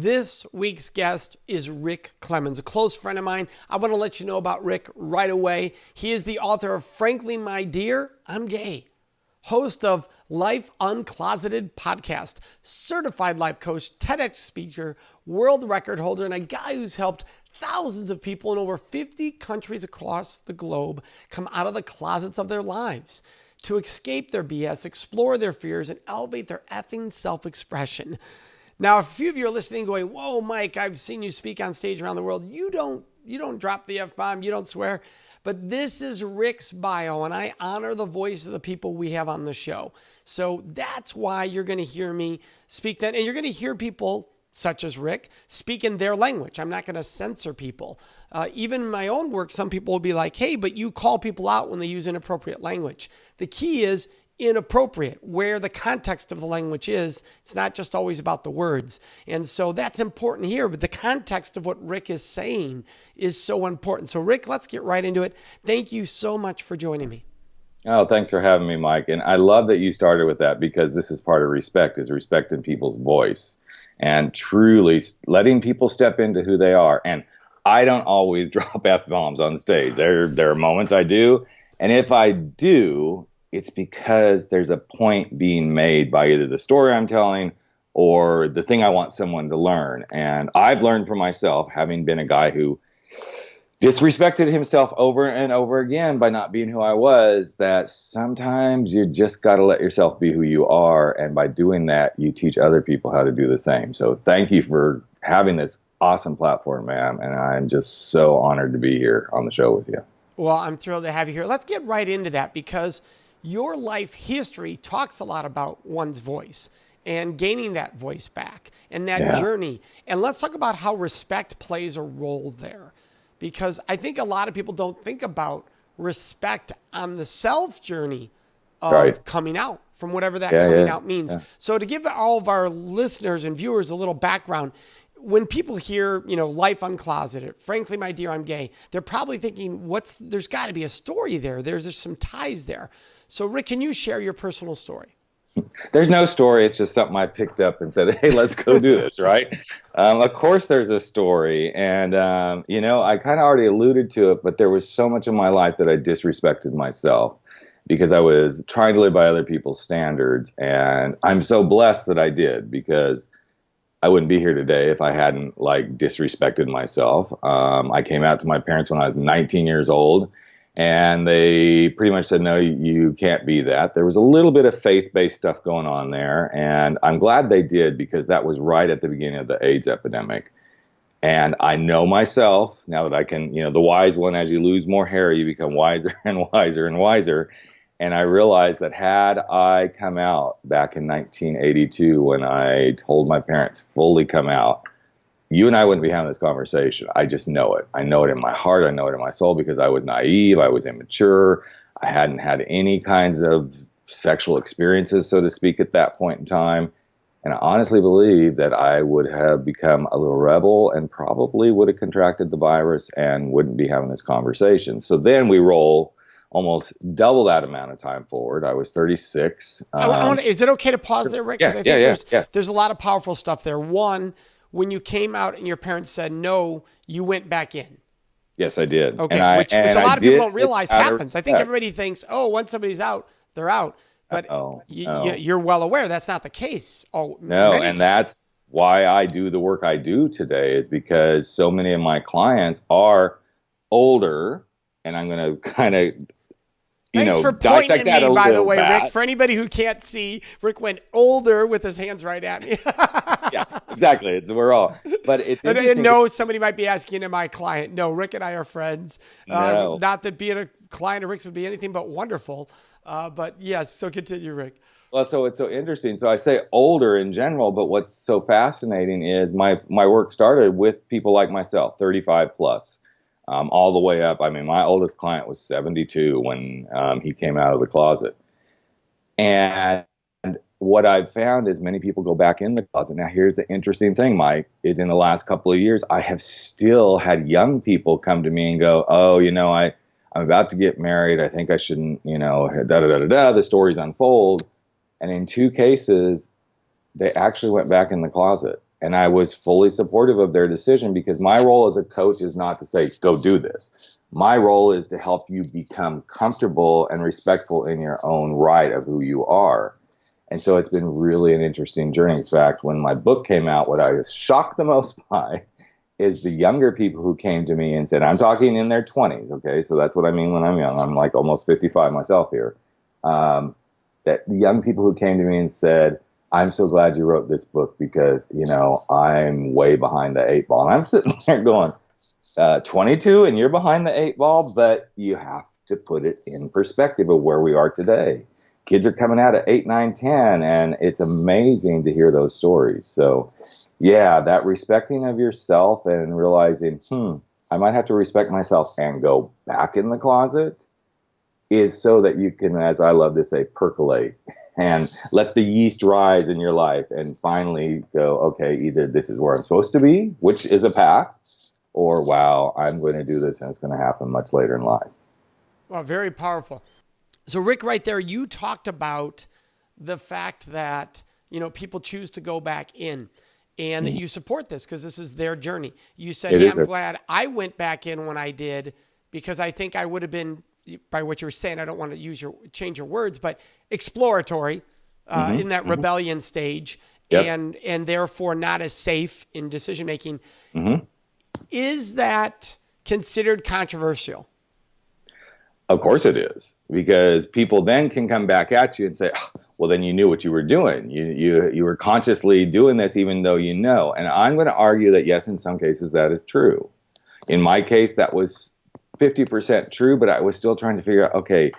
This week's guest is Rick Clemons, a close friend of mine. I want to let you know about Rick right away. He is the author of Frankly, My Dear, I'm Gay, host of Life Uncloseted podcast, certified life coach, TEDx speaker, world record holder, and a guy who's helped thousands of people in over 50 countries across the globe come out of the closets of their lives to escape their BS, explore their fears, and elevate their effing self-expression. Now, a few of you are listening going, whoa, Mike, I've seen you speak on stage around the world. You don't drop the F-bomb, you don't swear. But this is Rick's bio, and I honor the voice of the people we have on the show. So that's why you're going to hear me speak that. And you're going to hear people such as Rick speak in their language. I'm not going to censor people. Even in my own work, some people will be like, hey, but you call people out when they use inappropriate language. The key is inappropriate, where the context of the language is. It's not just always about the words. And so that's important here, but the context of what Rick is saying is so important. So Rick, let's get right into it. Thank you so much for joining me. Oh, thanks for having me, Mike. And I love that you started with that, because this is part of respect, is respecting people's voice and truly letting people step into who they are. And I don't always drop F-bombs on stage. There are moments I do. And if I do, it's because there's a point being made by either the story I'm telling or the thing I want someone to learn. And I've learned for myself, having been a guy who disrespected himself over and over again by not being who I was, that sometimes you just got to let yourself be who you are. And by doing that, you teach other people how to do the same. So thank you for having this awesome platform, ma'am. And I'm just so honored to be here on the show with you. Well, I'm thrilled to have you here. Let's get right into that, because your life history talks a lot about one's voice and gaining that voice back and that journey. And let's talk about how respect plays a role there, because I think a lot of people don't think about respect on the self journey of coming out, from whatever that coming out means. So to give all of our listeners and viewers a little background, when people hear, Life Uncloseted, Frankly, My Dear, I'm Gay, they're probably thinking, there's got to be a story there. There's some ties there. So Rick, can you share your personal story? There's no story. It's just something I picked up and said, hey, let's go do this, right? Of course there's a story. And, I kind of already alluded to it, but there was so much in my life that I disrespected myself because I was trying to live by other people's standards. And I'm so blessed that I did, because I wouldn't be here today if I hadn't disrespected myself. I came out to my parents when I was 19 years old. And they pretty much said, no, you can't be that. There was a little bit of faith-based stuff going on there. And I'm glad they did, because that was right at the beginning of the AIDS epidemic. And I know myself now that I can, the wise one, as you lose more hair, you become wiser and wiser and wiser. And I realized that had I come out back in 1982, when I told my parents fully come out, you and I wouldn't be having this conversation. I just know it. I know it in my heart. I know it in my soul, because I was naive. I was immature. I hadn't had any kinds of sexual experiences, so to speak, at that point in time. And I honestly believe that I would have become a little rebel and probably would have contracted the virus and wouldn't be having this conversation. So then we roll almost double that amount of time forward. I was 36. Is it okay to pause there, Rick? Because I think there's a lot of powerful stuff there. One, when you came out and your parents said no, you went back in. Yes, I did. Okay, which a lot of people don't realize happens. I think everybody thinks, once somebody's out, they're out. But you're well aware that's not the case. That's why I do the work I do today, is because so many of my clients are older, and I'm going to kind of Thanks for pointing at me, by the way, Rick. For anybody who can't see, Rick went older with his hands right at me. Yeah, exactly. We're all. But it's interesting. No, somebody might be asking, am I a client? No, Rick and I are friends. No. Not that being a client of Rick's would be anything but wonderful. But yes, so continue, Rick. Well, so it's so interesting. So I say older in general, but what's so fascinating is my work started with people like myself, 35 plus. All the way up. I mean, my oldest client was 72 when he came out of the closet. And what I've found is many people go back in the closet. Now, here's the interesting thing, Mike, is in the last couple of years, I have still had young people come to me and go, I'm about to get married. I think I shouldn't, the stories unfold. And in two cases, they actually went back in the closet. And I was fully supportive of their decision, because my role as a coach is not to say, go do this. My role is to help you become comfortable and respectful in your own right of who you are. And so it's been really an interesting journey. In fact, when my book came out, what I was shocked the most by is the younger people who came to me and said, I'm talking in their 20s, okay? So that's what I mean when I'm young. I'm like almost 55 myself here. That the young people who came to me and said, I'm so glad you wrote this book, because, I'm way behind the 8 ball. And I'm sitting there going, 22 and you're behind the 8 ball, but you have to put it in perspective of where we are today. Kids are coming out at 8, 9, 10, and it's amazing to hear those stories. So, yeah, that respecting of yourself and realizing, I might have to respect myself and go back in the closet, is so that you can, as I love to say, percolate and let the yeast rise in your life and finally go, okay, either this is where I'm supposed to be, which is a path, or, wow, I'm going to do this and it's going to happen much later in life. Well, very powerful. So Rick, right there, you talked about the fact that, people choose to go back in, and that you support this because this is their journey. You said, hey, I'm glad I went back in when I did, because I think I would have been, by what you were saying, I don't want to change your words, but exploratory in that rebellion stage, and therefore not as safe in decision-making. Is that considered controversial? Of course it is, because people then can come back at you and say, well, then you knew what you were doing. You were consciously doing this, even though you know. And I'm going to argue that, yes, in some cases that is true. In my case, that was 50% true, but I was still trying to figure out, okay,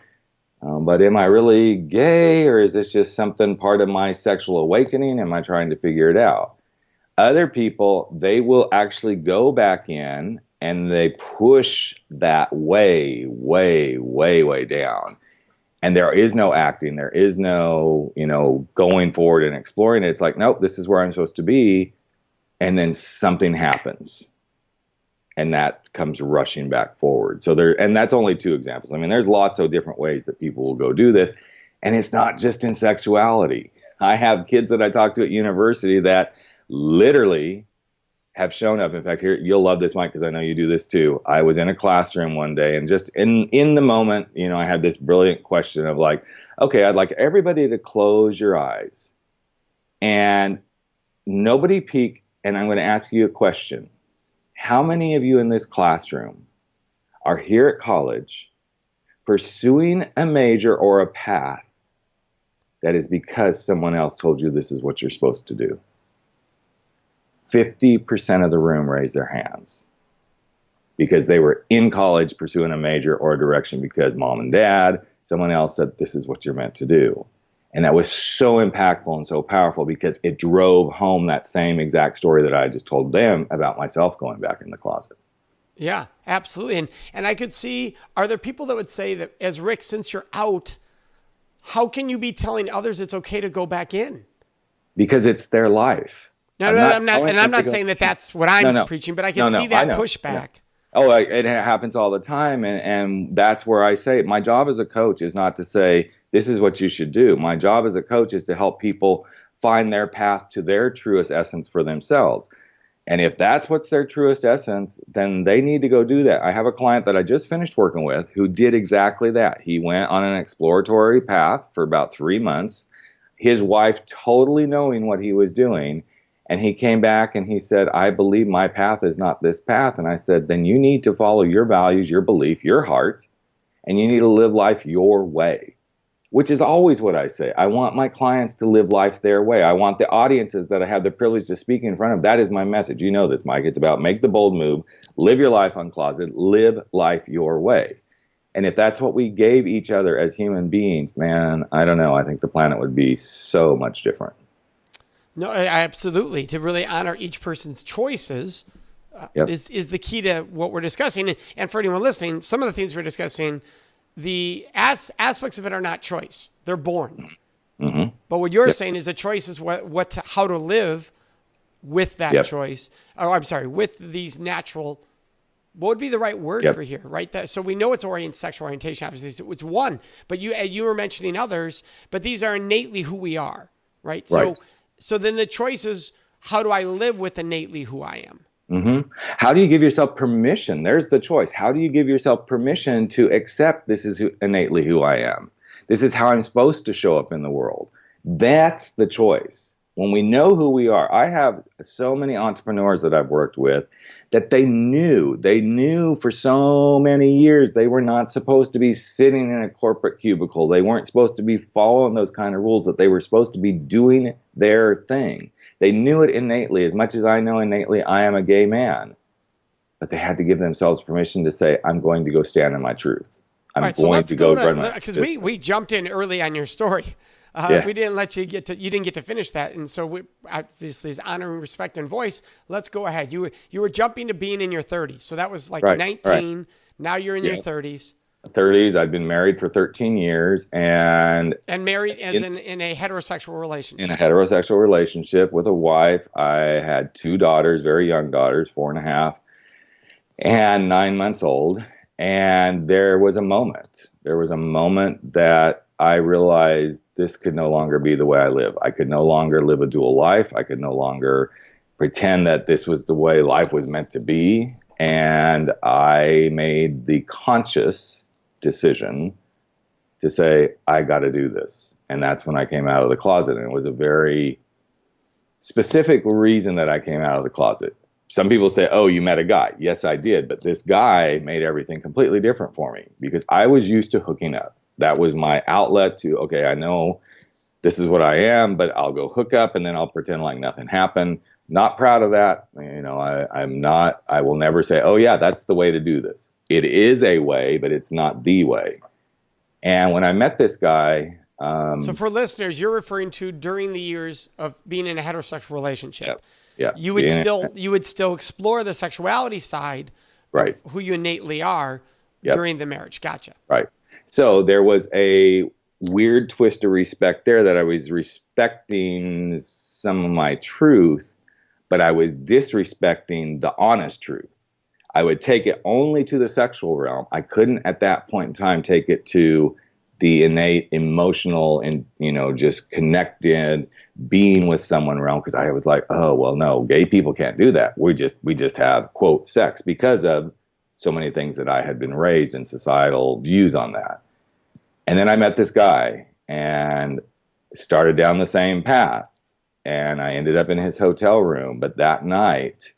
but am I really gay, or is this just something part of my sexual awakening? Am I trying to figure it out? Other people, they will actually go back in and they push that way, way, way, way down. And there is no acting. There is no, going forward and exploring it. It's like, nope, this is where I'm supposed to be. And then something happens. And that comes rushing back forward. And that's only 2 examples. I mean, there's lots of different ways that people will go do this. And it's not just in sexuality. I have kids that I talk to at university that literally have shown up. In fact, here, you'll love this, Mike, because I know you do this too. I was in a classroom one day, and just in the moment, I had this brilliant question of like, okay, I'd like everybody to close your eyes and nobody peek, and I'm going to ask you a question. How many of you in this classroom are here at college pursuing a major or a path that is because someone else told you this is what you're supposed to do? 50% of the room raised their hands because they were in college pursuing a major or a direction because mom and dad, someone else said, this is what you're meant to do. And that was so impactful and so powerful because it drove home that same exact story that I just told them about myself going back in the closet. Yeah, absolutely. And I could see, are there people that would say that, as Rick, since you're out, how can you be telling others it's okay to go back in? Because it's their life. I'm not saying that that's what I'm preaching, but I can see that pushback. Oh, it happens all the time. And that's where I say my job as a coach is not to say, this is what you should do. My job as a coach is to help people find their path to their truest essence for themselves. And if that's what's their truest essence, then they need to go do that. I have a client that I just finished working with who did exactly that. He went on an exploratory path for about 3 months, his wife totally knowing what he was doing. And he came back and he said, I believe my path is not this path. And I said, then you need to follow your values, your belief, your heart, and you need to live life your way, which is always what I say. I want my clients to live life their way. I want the audiences that I have the privilege to speak in front of. That is my message. You know this, Mike. It's about make the bold move, live your life uncloseted, live life your way. And if that's what we gave each other as human beings, man, I don't know. I think the planet would be so much different. No, absolutely. To really honor each person's choices is the key to what we're discussing. And for anyone listening, some of the things we're discussing, the aspects of it are not choice. They're born. Mm-hmm. But what you're saying is a choice is how to live with that choice. Oh, I'm sorry, with these natural, what would be the right word for here, right? So we know it's sexual orientation, obviously. It's one, but you were mentioning others, but these are innately who we are, right? So then the choice is, how do I live with innately who I am? How do you give yourself permission? There's the choice. How do you give yourself permission to accept this is innately who I am? This is how I'm supposed to show up in the world. That's the choice. When we know who we are, I have so many entrepreneurs that I've worked with that they knew for so many years they were not supposed to be sitting in a corporate cubicle. They weren't supposed to be following those kind of rules, that they were supposed to be doing their thing. They knew it innately, as much as I know innately I am a gay man. But they had to give themselves permission to say, I'm going to go stand in my truth. I'm going to go run my truth. Because we jumped in early on your story. We didn't let you you didn't get to finish that. And so obviously, as honor and respect and voice, let's go ahead. You were jumping to being in your 30s. So that was like 19. Right. Now you're in your 30s. 30s. I've been married for 13 years and married as in a heterosexual relationship. In a heterosexual relationship with a wife. I had 2 daughters, very young daughters, 4.5 and 9 months old. And there was a moment that I realized this could no longer be the way I live. I could no longer live a dual life. I could no longer pretend that this was the way life was meant to be. And I made the conscious decision to say, I got to do this. And that's when I came out of the closet. And it was a very specific reason that I came out of the closet. Some people say, oh, you met a guy. Yes, I did. But this guy made everything completely different for me because I was used to hooking up. That was my outlet to, okay, I know this is what I am, but I'll go hook up and then I'll pretend like nothing happened. Not proud of that. You know, I will never say, oh yeah, that's the way to do this. It is a way, but it's not the way. And when I met this guy. So for listeners, you're referring to during the years of being in a heterosexual relationship. Yeah. You would still explore the sexuality side right. of who you innately are during the marriage. Gotcha. Right. So there was a weird twist of respect there that I was respecting some of my truth, but I was disrespecting the honest truth. I would take it only to the sexual realm. I couldn't at that point in time take it to the innate emotional and, just connected being with someone realm because I was like, oh, well, no, gay people can't do that. We just have, quote, sex because of so many things that I had been raised in societal views on that. And then I met this guy and started down the same path. And I ended up in his hotel room. But that night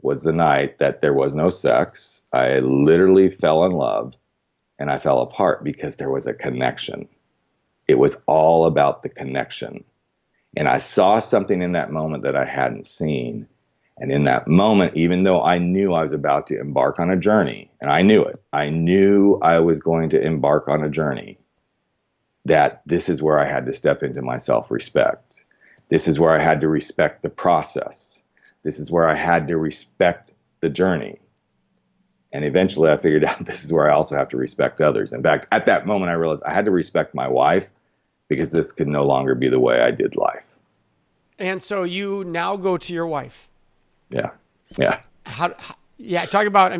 was the night that there was no sex. I literally fell in love and I fell apart because there was a connection. It was all about the connection. And I saw something in that moment that I hadn't seen. And in that moment, even though I knew I was about to embark on a journey, and I knew it, I knew I was going to embark on a journey, that this is where I had to step into my self-respect. This is where I had to respect the process. This is where I had to respect the journey. And eventually I figured out this is where I also have to respect others. In fact, at that moment, I realized I had to respect my wife because this could no longer be the way I did life. And so you now go to your wife. Yeah. Talk about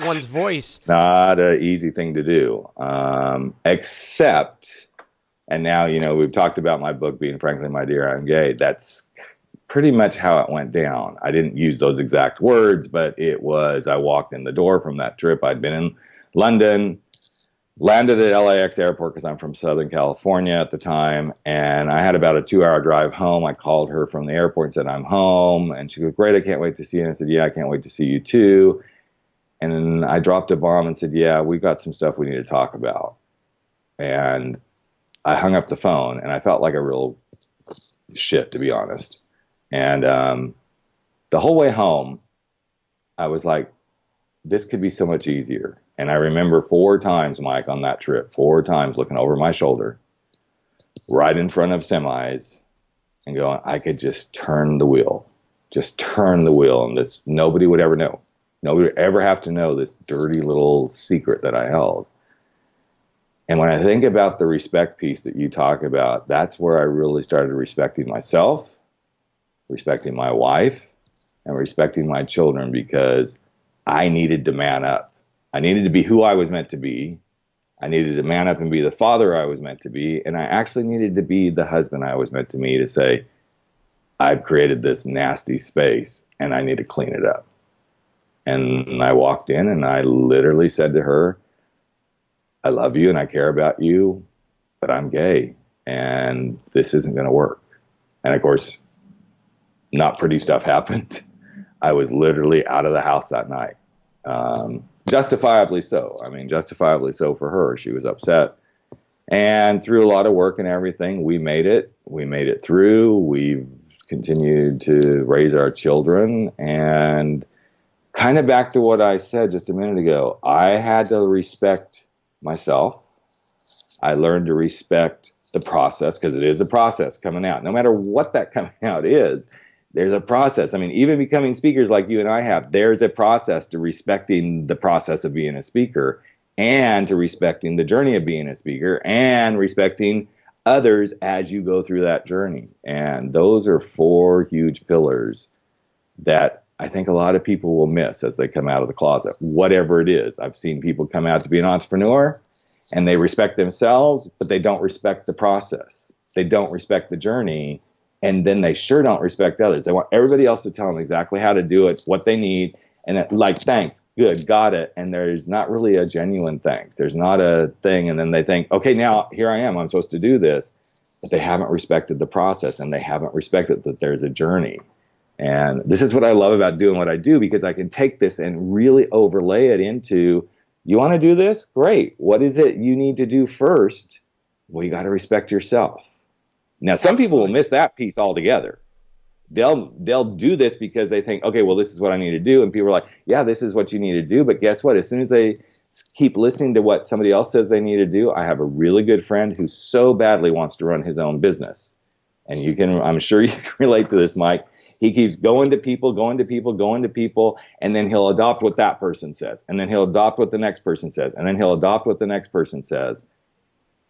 one's voice. Not an easy thing to do, except, and now, we've talked about my book being Frankly, My Dear, I'm Gay. That's pretty much how it went down. I didn't use those exact words, but it was, I walked in the door from that trip. I'd been in London, landed at LAX airport because I'm from Southern California at the time, and I had about a 2-hour drive home. I called her from the airport and said, I'm home, and she goes, great, I can't wait to see you. And I said, yeah, I can't wait to see you too. And then I dropped a bomb and said, yeah, we've got some stuff we need to talk about. And I hung up the phone, and I felt like a real shit, to be honest. And the whole way home, I was like, this could be so much easier. And I remember 4 times, Mike, on that trip, 4 times looking over my shoulder, right in front of semis, and going, I could just turn the wheel, and this, nobody would ever know. Nobody would ever have to know this dirty little secret that I held. And when I think about the respect piece that you talk about, that's where I really started respecting myself, respecting my wife, and respecting my children, because I needed to man up. I needed to be who I was meant to be. I needed to man up and be the father I was meant to be. And I actually needed to be the husband I was meant to be, to say, I've created this nasty space and I need to clean it up. And I walked in and I literally said to her, I love you and I care about you, but I'm gay and this isn't going to work. And of course, not pretty stuff happened. I was literally out of the house that night. Justifiably so. I mean, justifiably so for her. She was upset. And through a lot of work and everything, we made it. We made it through. We've continued to raise our children. And kind of back to what I said just a minute ago, I had to respect myself. I learned to respect the process, because it is a process coming out. No matter what that coming out is, there's a process. I mean, even becoming speakers like you and I have, there's a process to respecting the process of being a speaker, and to respecting the journey of being a speaker, and respecting others as you go through that journey. And those are 4 huge pillars that I think a lot of people will miss as they come out of the closet, whatever it is. I've seen people come out to be an entrepreneur and they respect themselves, but they don't respect the process. They don't respect the journey. And then they sure don't respect others. They want everybody else to tell them exactly how to do it, what they need. And it, like, thanks, good, got it. And there's not really a genuine thanks. There's not a thing. And then they think, okay, now here I am. I'm supposed to do this. But they haven't respected the process, and they haven't respected that there's a journey. And this is what I love about doing what I do, because I can take this and really overlay it into, you want to do this? Great. What is it you need to do first? Well, you got to respect yourself. Now, some people will miss that piece altogether. They'll do this because they think, okay, well, this is what I need to do. And people are like, yeah, this is what you need to do. But guess what? As soon as they keep listening to what somebody else says they need to do, I have a really good friend who so badly wants to run his own business. And I'm sure you can relate to this, Mike. He keeps going to people, and then he'll adopt what that person says. And then he'll adopt what the next person says. And then he'll adopt what the next person says.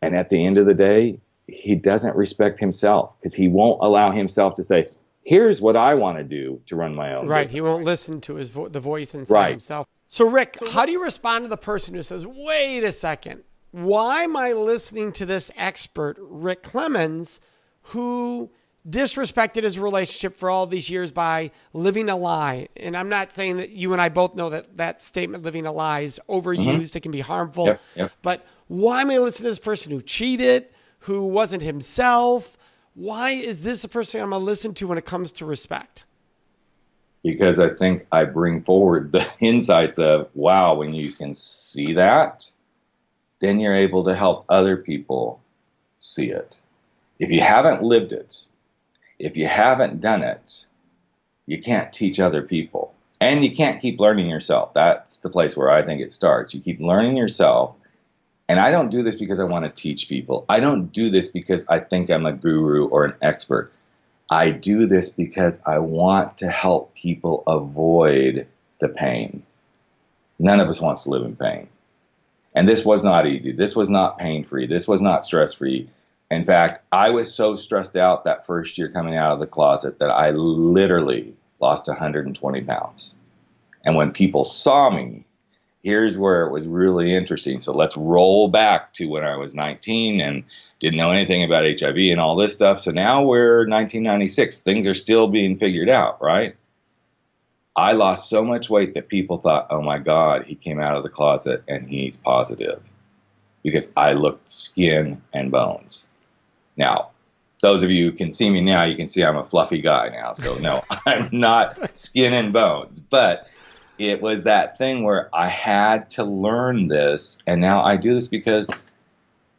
And at the end of the day, he doesn't respect himself, because he won't allow himself to say, here's what I want to do to run my own business. He won't listen to his the voice inside himself. So, Rick, how do you respond to the person who says, wait a second, why am I listening to this expert, Rick Clemons, who disrespected his relationship for all these years by living a lie? And I'm not saying that you and I both know that statement, living a lie, is overused. It can be harmful. Yep. But why am I listening to this person who cheated, who wasn't himself? Why is this a person I'm going to listen to when it comes to respect? Because I think I bring forward the insights of, wow, when you can see that, then you're able to help other people see it. If you haven't lived it, if you haven't done it, you can't teach other people. And you can't keep learning yourself. That's the place where I think it starts. You keep learning yourself. And I don't do this because I want to teach people. I don't do this because I think I'm a guru or an expert. I do this because I want to help people avoid the pain. None of us wants to live in pain. And this was not easy. This was not pain-free. This was not stress-free. In fact, I was so stressed out that first year coming out of the closet that I literally lost 120 pounds. And when people saw me, here's where it was really interesting. So let's roll back to when I was 19 and didn't know anything about HIV and all this stuff. So now we're 1996. Things are still being figured out, right? I lost so much weight that people thought, oh my God, he came out of the closet and he's positive, because I looked skin and bones. Now, those of you who can see me now, you can see I'm a fluffy guy now. So no, I'm not skin and bones, but it was that thing where I had to learn this, and now I do this because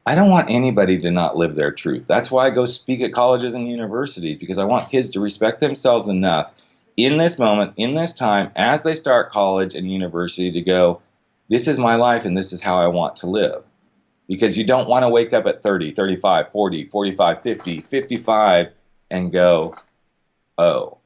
I don't want anybody to not live their truth. That's why I go speak at colleges and universities, because I want kids to respect themselves enough in this moment, in this time, as they start college and university, to go, this is my life and this is how I want to live. Because you don't want to wake up at 30, 35, 40, 45, 50, 55 and go, oh,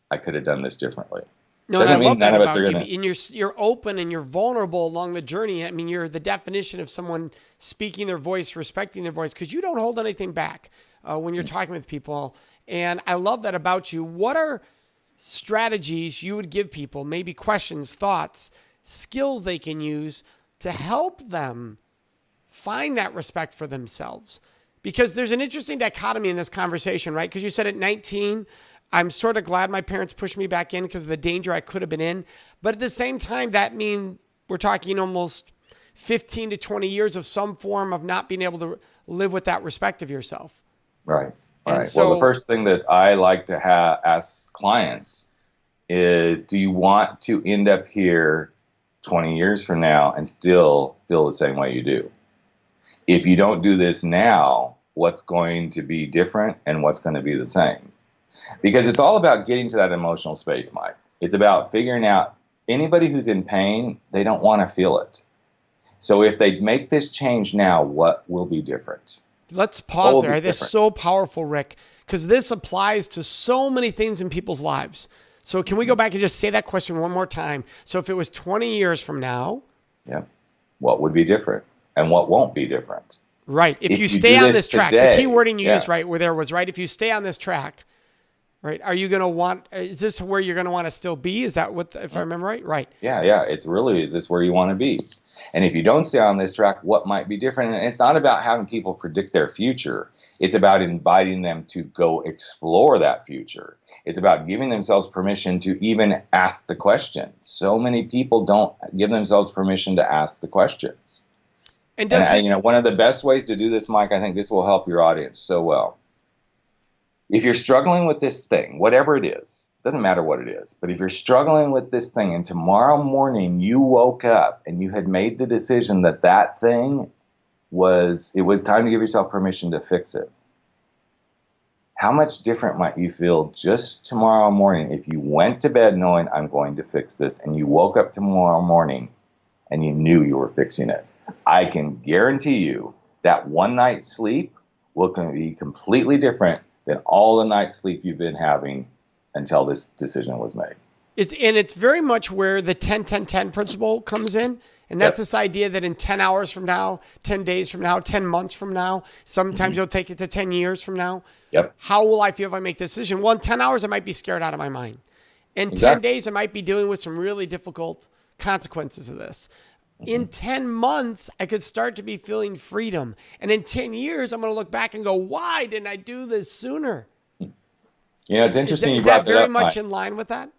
I could have done this differently. No, and I love that about you. And you're open and you're vulnerable along the journey. I mean, you're the definition of someone speaking their voice, respecting their voice, because you don't hold anything back when you're talking with people. And I love that about you. What are strategies you would give people, maybe questions, thoughts, skills they can use to help them find that respect for themselves? Because there's an interesting dichotomy in this conversation, right? Because you said at 19, I'm sort of glad my parents pushed me back in because of the danger I could have been in. But at the same time, that means we're talking almost 15 to 20 years of some form of not being able to live with that respect of yourself. Right. And Well, the first thing that I like to ask clients is, do you want to end up here 20 years from now and still feel the same way you do? If you don't do this now, what's going to be different and what's going to be the same? Because it's all about getting to that emotional space, Mike. It's about figuring out anybody who's in pain, they don't want to feel it. So if they make this change now, what will be different? Let's pause there. That's so powerful, Rick, because this applies to so many things in people's lives. So can we go back and just say that question one more time? So if it was 20 years from now, what would be different and what won't be different? Right. If you stay on this track, the key wording you used right where there was, right? If you stay on this track, right, are you going to want, is this where you're going to want to still be? Is that what, if I remember right? Right. Yeah. It's really, is this where you want to be? And if you don't stay on this track, what might be different? And it's not about having people predict their future. It's about inviting them to go explore that future. It's about giving themselves permission to even ask the question. So many people don't give themselves permission to ask the questions. And one of the best ways to do this, Mike, I think this will help your audience so well. If you're struggling with this thing, whatever it is, doesn't matter what it is, but if you're struggling with this thing and tomorrow morning you woke up and you had made the decision that thing it was time to give yourself permission to fix it, how much different might you feel just tomorrow morning if you went to bed knowing I'm going to fix this and you woke up tomorrow morning and you knew you were fixing it? I can guarantee you that one night's sleep will be completely different than all the night's sleep you've been having until this decision was made. It's very much where the 10-10-10 principle comes in. And that's this idea that in 10 hours from now, 10 days from now, 10 months from now, sometimes you'll take it to 10 years from now. How will I feel if I make this decision? Well, in 10 hours, I might be scared out of my mind. In 10 days, I might be dealing with some really difficult consequences of this. In 10 months, I could start to be feeling freedom. And in 10 years, I'm going to look back and go, why didn't I do this sooner? It's interesting you brought that up. Very much in line with that?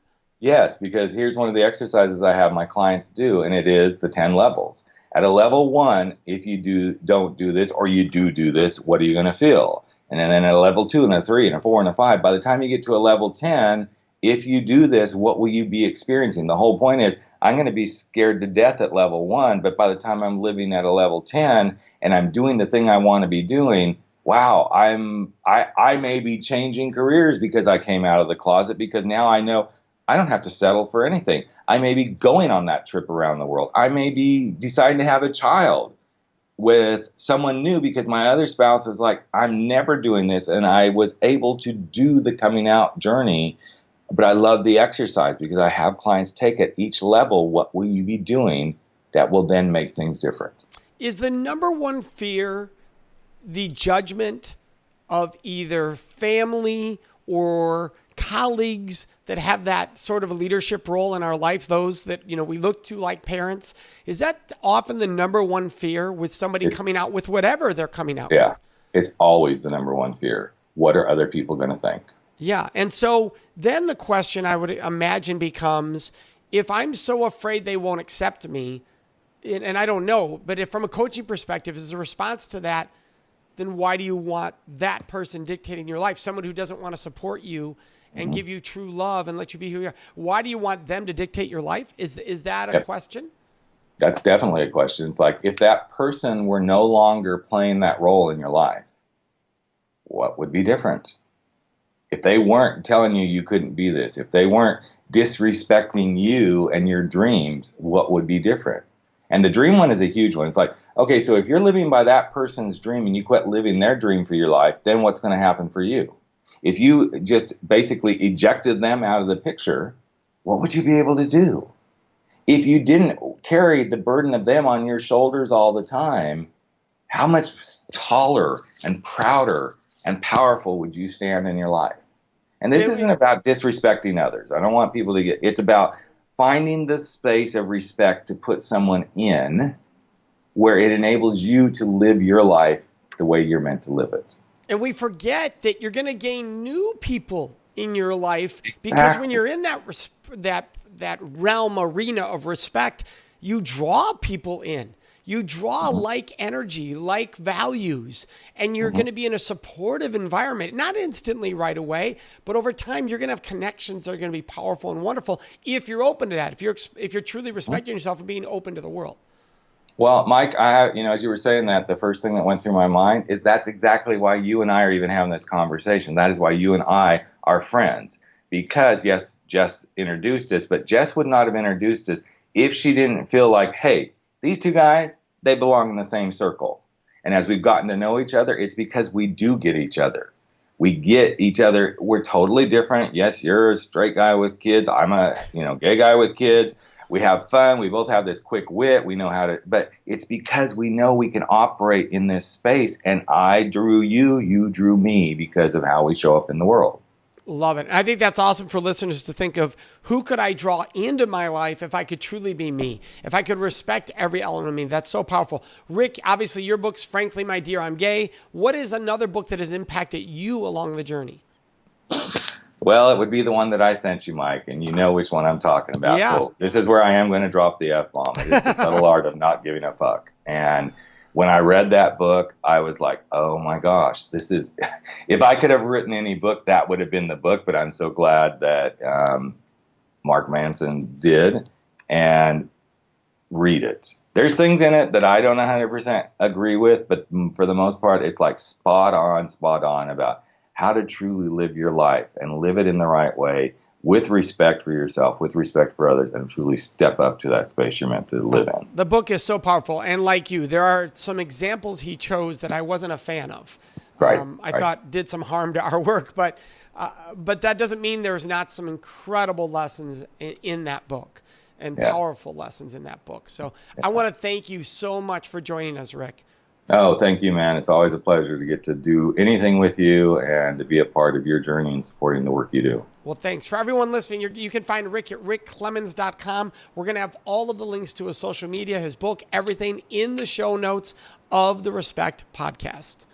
Yes, because here's one of the exercises I have my clients do, and it is the 10 levels. At a level 1, if you don't do this or you do this, what are you going to feel? And then at a level 2 and a 3 and a 4 and a 5, by the time you get to a level 10, if you do this, what will you be experiencing? The whole point is, I'm going to be scared to death at level 1, but by the time I'm living at a level 10 and I'm doing the thing I want to be doing, wow, I may be changing careers because I came out of the closet, because now I know I don't have to settle for anything. I may be going on that trip around the world. I may be deciding to have a child with someone new because my other spouse was like, I'm never doing this, and I was able to do the coming out journey. But I love the exercise because I have clients take at each level, what will you be doing that will then make things different? Is the number one fear the judgment of either family or colleagues that have that sort of a leadership role in our life, those that, we look to like parents? Is that often the number one fear with somebody coming out with whatever they're coming out with? Yeah, it's always the number one fear. What are other people going to think? Yeah. And so then the question I would imagine becomes, if I'm so afraid they won't accept me, and I don't know, but if from a coaching perspective, as a response to that, then why do you want that person dictating your life? Someone who doesn't want to support you and give you true love and let you be who you are. Why do you want them to dictate your life? Is that a question? That's definitely a question. It's like, if that person were no longer playing that role in your life, what would be different? If they weren't telling you couldn't be this, if they weren't disrespecting you and your dreams, what would be different? And the dream one is a huge one. It's like, okay, so if you're living by that person's dream and you quit living their dream for your life, then what's going to happen for you? If you just basically ejected them out of the picture, what would you be able to do? If you didn't carry the burden of them on your shoulders all the time, how much taller and prouder and powerful would you stand in your life? And this isn't about disrespecting others. I don't want people to it's about finding the space of respect to put someone in where it enables you to live your life the way you're meant to live it. And we forget that you're going to gain new people in your life because Exactly. when you're in that realm arena of respect, you draw people in. You draw like energy, like values, and you're going to be in a supportive environment, not instantly right away, but over time, you're going to have connections that are going to be powerful and wonderful if you're open to that, if you're truly respecting yourself and being open to the world. Well, Mike, as you were saying that, the first thing that went through my mind is that's exactly why you and I are even having this conversation. That is why you and I are friends. Because, yes, Jess introduced us, but Jess would not have introduced us if she didn't feel like, hey, these two guys, they belong in the same circle. And as we've gotten to know each other, it's because we do get each other. We get each other. We're totally different. Yes, you're a straight guy with kids. I'm a gay guy with kids. We have fun. We both have this quick wit. We know how to, but it's because we know we can operate in this space. And I drew you, you drew me because of how we show up in the world. Love it. I think that's awesome for listeners to think of who could I draw into my life if I could truly be me, if I could respect every element of me. That's so powerful. Rick, obviously your book's Frankly, My Dear, I'm Gay. What is another book that has impacted you along the journey? Well, it would be the one that I sent you, Mike, and you know which one I'm talking about. Yeah. So this is where I am going to drop the F-bomb. It is the subtle art of not giving a fuck. And when I read that book, I was like, oh my gosh, this is, if I could have written any book, that would have been the book. But I'm so glad that Mark Manson did, and read it. There's things in it that I don't 100% agree with, but for the most part, it's like spot on about how to truly live your life and live it in the right way, with respect for yourself, with respect for others, and truly step up to that space you're meant to live in. The book is so powerful. And like you, there are some examples he chose that I wasn't a fan of. Right. I thought did some harm to our work, but that doesn't mean there's not some incredible lessons in that book and powerful lessons in that book. So I want to thank you so much for joining us, Rick. Oh, thank you, man. It's always a pleasure to get to do anything with you and to be a part of your journey and supporting the work you do. Well, thanks. For everyone listening, you can find Rick at rickclemons.com. We're going to have all of the links to his social media, his book, everything in the show notes of the Respect Podcast.